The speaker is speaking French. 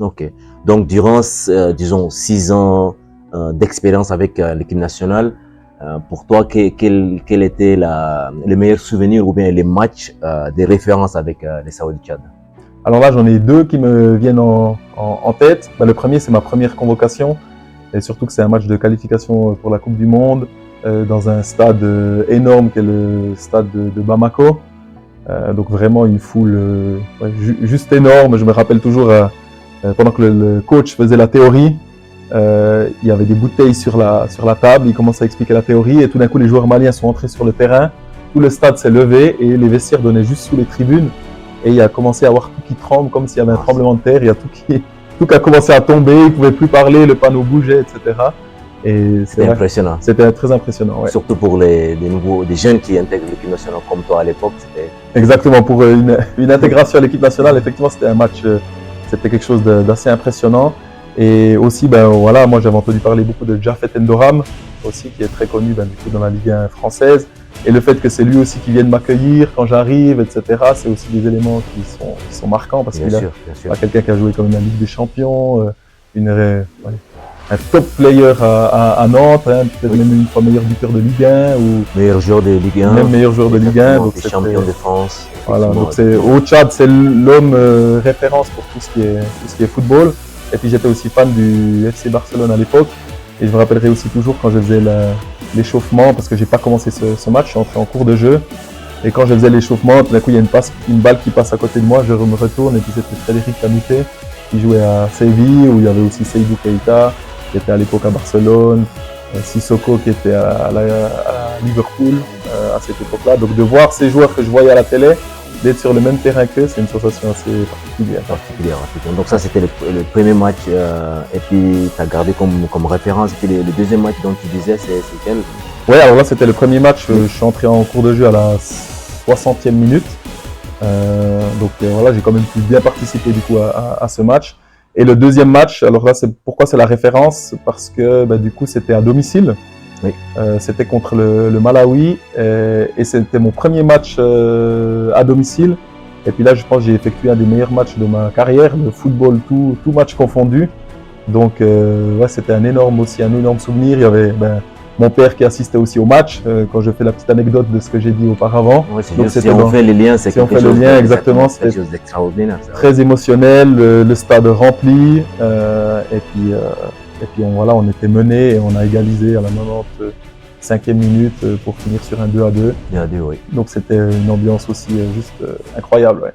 Ok. Donc, durant, disons, 6 ans d'expérience avec l'équipe nationale, pour toi, quel était le meilleur souvenir ou bien les matchs de référence avec les Saoudiens du Tchad? Alors là, j'en ai deux qui me viennent en tête. Le premier, c'est ma première convocation. Et surtout que c'est un match de qualification pour la Coupe du Monde dans un stade énorme qui est le stade de Bamako. Donc vraiment une foule juste énorme. Je me rappelle toujours pendant que le coach faisait la théorie, il y avait des bouteilles sur la table, il commençait à expliquer la théorie et tout d'un coup les joueurs maliens sont entrés sur le terrain, tout le stade s'est levé et les vestiaires donnaient juste sous les tribunes et il a commencé à avoir tout qui tremble comme s'il y avait un tremblement de terre, il y a tout qui a commencé à tomber, ils ne pouvaient plus parler, le panneau bougeait, etc. Et c'était impressionnant. C'était très impressionnant. Ouais. Surtout pour des jeunes qui intègrent l'équipe nationale comme toi à l'époque. Exactement, pour une intégration à l'équipe nationale, effectivement, c'était un match, c'était quelque chose d'assez impressionnant. Et aussi, voilà, moi j'avais entendu parler beaucoup de Jafet Endoram, aussi, qui est très connu du coup, dans la Ligue 1 française. Et le fait que c'est lui aussi qui vienne m'accueillir quand j'arrive, etc., c'est aussi des éléments qui sont marquants parce qu'il a quelqu'un qui a joué comme la Ligue des Champions, un top player à Nantes, hein, peut-être même une fois meilleur buteur de Ligue 1 ou meilleur joueur de Ligue 1. Même meilleur joueur de Ligue 1. Donc champion de France. Voilà, donc au Tchad, c'est l'homme référence pour tout ce qui est football. Et puis j'étais aussi fan du FC Barcelone à l'époque. Et je me rappellerai aussi toujours quand je faisais l'échauffement, parce que j'ai pas commencé ce match, je suis entré en cours de jeu. Et quand je faisais l'échauffement, tout d'un coup il y a une balle qui passe à côté de moi, je me retourne et puis c'était Frédéric Canouté qui jouait à Séville, où il y avait aussi Seydou Keita qui était à l'époque à Barcelone, Sissoko qui était à Liverpool à cette époque-là. Donc de voir ces joueurs que je voyais à la télé, d'être sur le même terrain qu'eux, c'est une sensation assez particulière. Donc ça c'était le premier match et puis tu as gardé comme référence. Et puis le deuxième match dont tu disais, c'est quel? Oui, alors là c'était le premier match, je suis entré en cours de jeu à la 60e minute. Donc voilà, j'ai quand même pu bien participer du coup à ce match. Et le deuxième match, alors là, pourquoi c'est la référence? Parce que du coup, c'était à domicile. Oui. C'était contre le Malawi et c'était mon premier match à domicile. Et puis là, je pense que j'ai effectué un des meilleurs matchs de ma carrière, le football, tout match confondu. Donc, ouais, c'était un énorme souvenir. Il y avait mon père qui assistait aussi au match, quand je fais la petite anecdote de ce que j'ai dit auparavant. Ouais, si on fait les liens, c'est quelque chose d'extraordinaire. Très émotionnel, le stade rempli, et puis on était mené et on a égalisé à la 95e minute pour finir sur un 2-2. Oui. Donc c'était une ambiance aussi juste incroyable. Ouais.